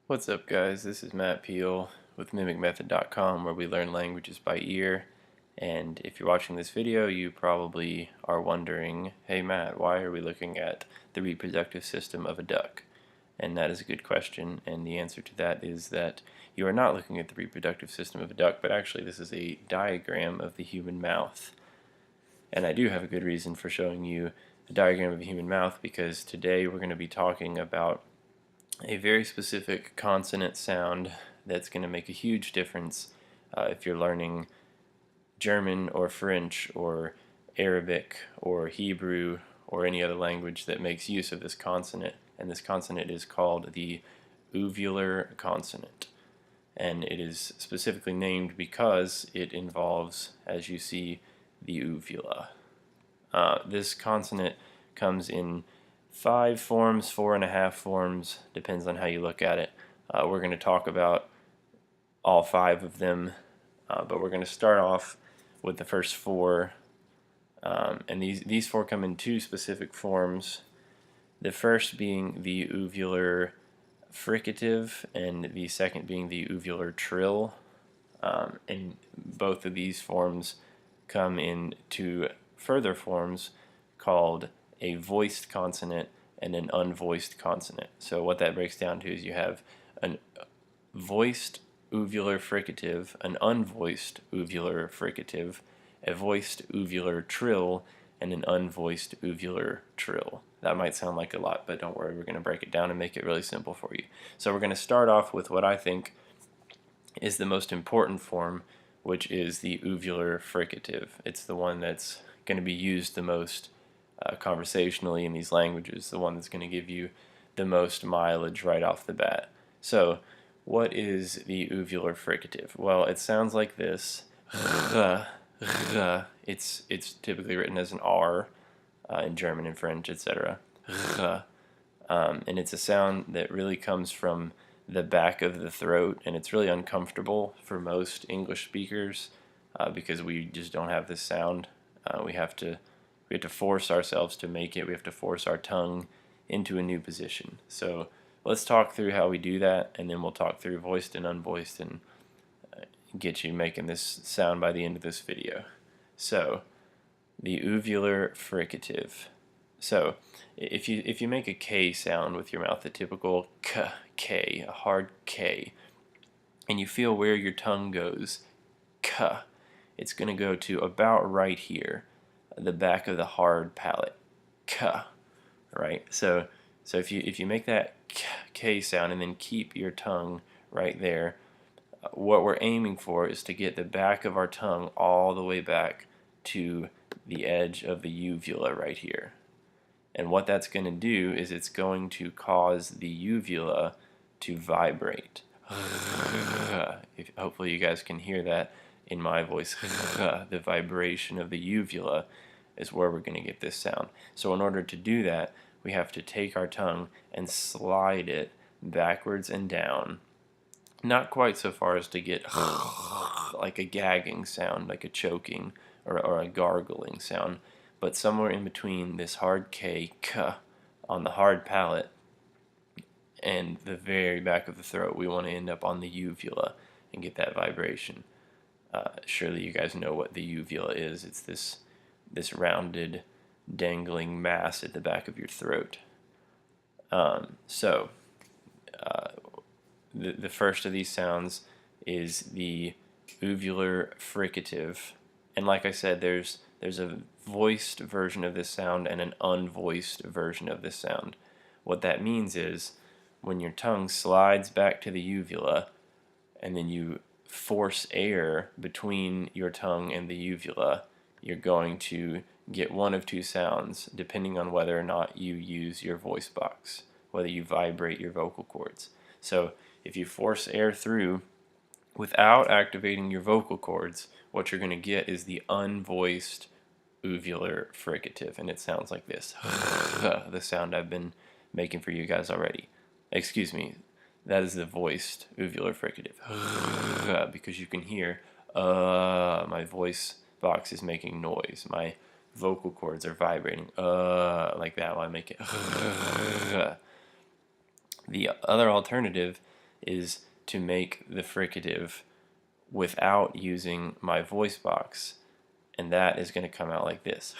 What's up, guys? This is Matt Peel with MimicMethod.com, where we learn languages by ear. And if you're watching this video, you probably are wondering, hey Matt, why are we looking at the reproductive system of a duck? And that is a good question, and the answer to that is that you are not looking at the reproductive system of a duck, but actually this is a diagram of the human mouth. And I do have a good reason for showing you a diagram of a human mouth, because today we're going to be talking about a very specific consonant sound that's going to make a huge difference if you're learning German or French or Arabic or Hebrew or any other language that makes use of this consonant. And this consonant is called the uvular consonant. And it is specifically named because it involves, as you see, the uvula. This consonant comes in 5 forms, 4.5 forms, depends on how you look at it. We're going to talk about all 5 of them, but we're going to start off with the first 4. And these 4 come in 2 specific forms. The first being the uvular fricative, and the second being the uvular trill. And both of these forms come in 2 further forms called a voiced consonant and an unvoiced consonant. So what that breaks down to is you have a voiced uvular fricative, an unvoiced uvular fricative, a voiced uvular trill, and an unvoiced uvular trill. That might sound like a lot, but don't worry, we're going to break it down and make it really simple for you. So we're going to start off with what I think is the most important form, which is the uvular fricative. It's the one that's going to be used the most conversationally in these languages, the one that's going to give you the most mileage right off the bat. So, what is the uvular fricative? Well, it sounds like this. It's typically written as an R in German and French, etc. And it's a sound that really comes from the back of the throat, and it's really uncomfortable for most English speakers because we just don't have this sound. We have to force ourselves to make it. We have to force our tongue into a new position. So let's talk through how we do that, and then we'll talk through voiced and unvoiced and get you making this sound by the end of this video. So the uvular fricative. So if you make a K sound with your mouth, a typical K, a hard K, and you feel where your tongue goes, K, it's going to go to about right here, the back of the hard palate, K, right? So if you make that K sound and then keep your tongue right there, what we're aiming for is to get the back of our tongue all the way back to the edge of the uvula right here. And what that's going to do is it's going to cause the uvula to vibrate. Hopefully you guys can hear that in my voice. The vibration of the uvula is where we're going to get this sound. So in order to do that, we have to take our tongue and slide it backwards and down. Not quite so far as to get like a gagging sound, like a choking or a gargling sound, but somewhere in between this hard K on the hard palate and the very back of the throat. We want to end up on the uvula and get that vibration. Surely you guys know what the uvula is. It's this rounded, dangling mass at the back of your throat. The first of these sounds is the uvular fricative, and like I said, there's a voiced version of this sound and an unvoiced version of this sound. What that means is when your tongue slides back to the uvula and then you force air between your tongue and the uvula, you're going to get one of 2 sounds depending on whether or not you use your voice box, whether you vibrate your vocal cords. So if you force air through without activating your vocal cords, what you're going to get is the unvoiced uvular fricative, and it sounds like this. The sound I've been making for you guys already. Excuse me, that is the voiced uvular fricative. Because you can hear my voice box is making noise. My vocal cords are vibrating like that while I make it. The other alternative is to make the fricative without using my voice box, and that is going to come out like this.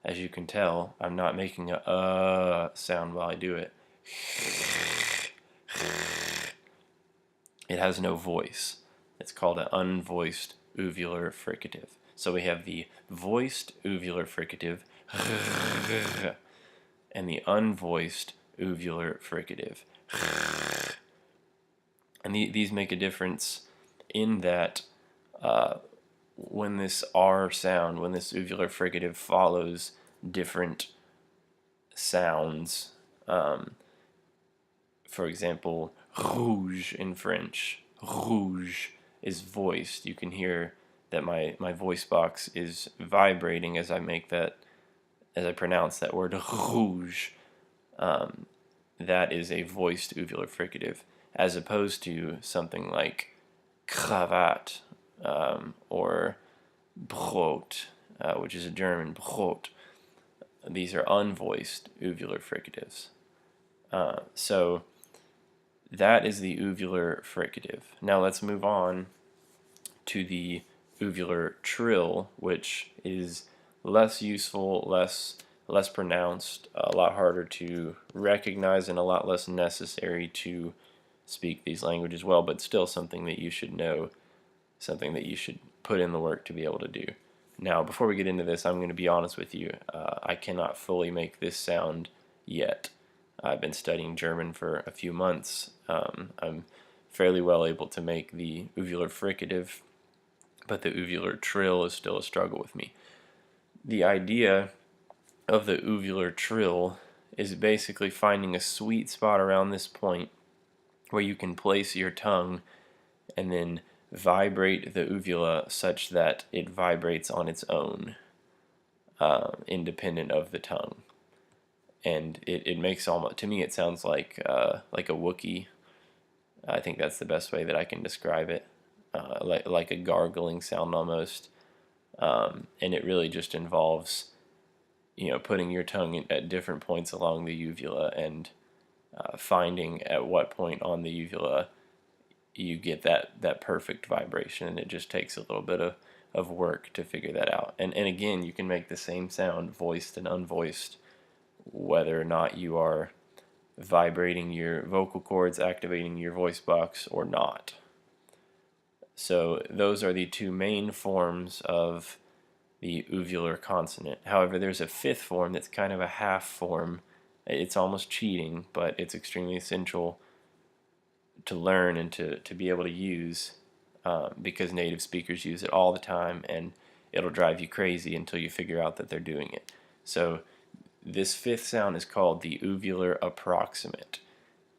As you can tell, I'm not making a sound while I do it. It has no voice. It's called an unvoiced uvular fricative. So we have the voiced uvular fricative and the unvoiced uvular fricative. And these make a difference in that when this R sound, when this uvular fricative follows different sounds, for example, rouge in French, rouge is voiced. You can hear that my voice box is vibrating as I make that, as I pronounce that word rouge. That is a voiced uvular fricative, as opposed to something like cravat or Brot, which is a German Brot. These are unvoiced uvular fricatives. So that is the uvular fricative. Now let's move on to the uvular trill, which is less useful, less pronounced, a lot harder to recognize, and a lot less necessary to speak these languages well, but still something that you should know, something that you should put in the work to be able to do. Now, before we get into this, I'm going to be honest with you. I cannot fully make this sound yet. I've been studying German for a few months. I'm fairly well able to make the uvular fricative, but the uvular trill is still a struggle with me. The idea of the uvular trill is basically finding a sweet spot around this point where you can place your tongue and then vibrate the uvula such that it vibrates on its own, independent of the tongue. And it makes almost, to me, it sounds like a Wookiee. I think that's the best way that I can describe it, like a gargling sound almost. And it really just involves, putting your tongue at different points along the uvula and finding at what point on the uvula you get that perfect vibration, and it just takes a little bit of work to figure that out. And again, you can make the same sound voiced and unvoiced, whether or not you are vibrating your vocal cords, activating your voice box, or not. So those are the two main forms of the uvular consonant. However, there's a fifth form that's kind of a half form. It's almost cheating, but it's extremely essential to learn and to be able to use, because native speakers use it all the time, and it'll drive you crazy until you figure out that they're doing it. So this fifth sound is called the uvular approximate,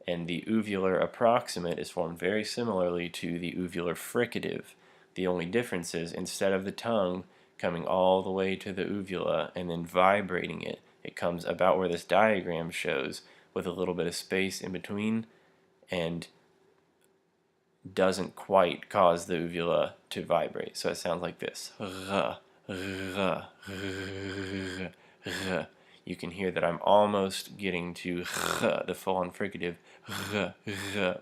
and the uvular approximate is formed very similarly to the uvular fricative. The only difference is, instead of the tongue coming all the way to the uvula and then vibrating it, it comes about where this diagram shows, with a little bit of space in between, and doesn't quite cause the uvula to vibrate. So it sounds like this. You can hear that I'm almost getting to the full-on fricative,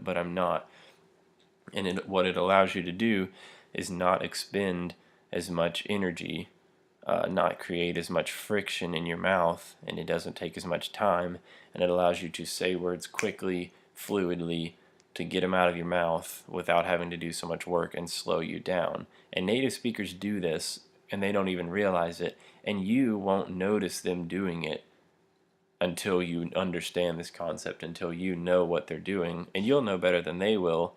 but I'm not. And what it allows you to do is not expend as much energy, not create as much friction in your mouth, and it doesn't take as much time, and it allows you to say words quickly, fluidly, to get them out of your mouth without having to do so much work and slow you down. And native speakers do this, and they don't even realize it, and you won't notice them doing it until you understand this concept, until you know what they're doing, and you'll know better than they will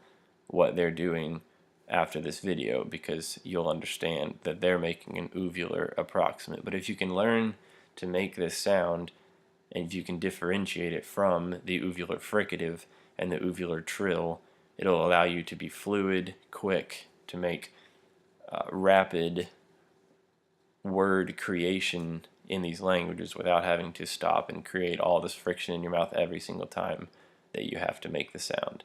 what they're doing after this video, because you'll understand that they're making an uvular approximate. But if you can learn to make this sound, and if you can differentiate it from the uvular fricative and the uvular trill, it'll allow you to be fluid, quick, to make rapid word creation in these languages without having to stop and create all this friction in your mouth every single time that you have to make the sound.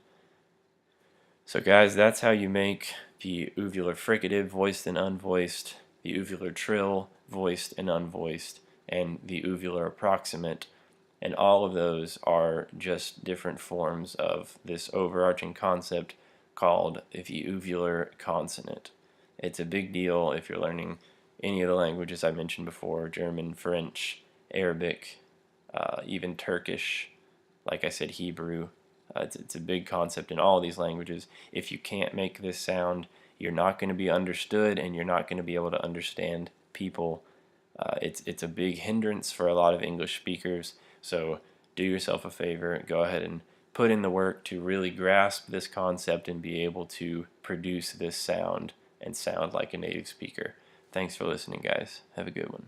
So guys, that's how you make the uvular fricative, voiced and unvoiced, the uvular trill, voiced and unvoiced, and the uvular approximate. And all of those are just different forms of this overarching concept called the uvular consonant. It's a big deal if you're learning any of the languages I mentioned before: German, French, Arabic, even Turkish, like I said, Hebrew. It's a big concept in all these languages. If you can't make this sound, you're not going to be understood, and you're not going to be able to understand people. It's a big hindrance for a lot of English speakers. So do yourself a favor, go ahead and put in the work to really grasp this concept and be able to produce this sound and sound like a native speaker. Thanks for listening, guys. Have a good one.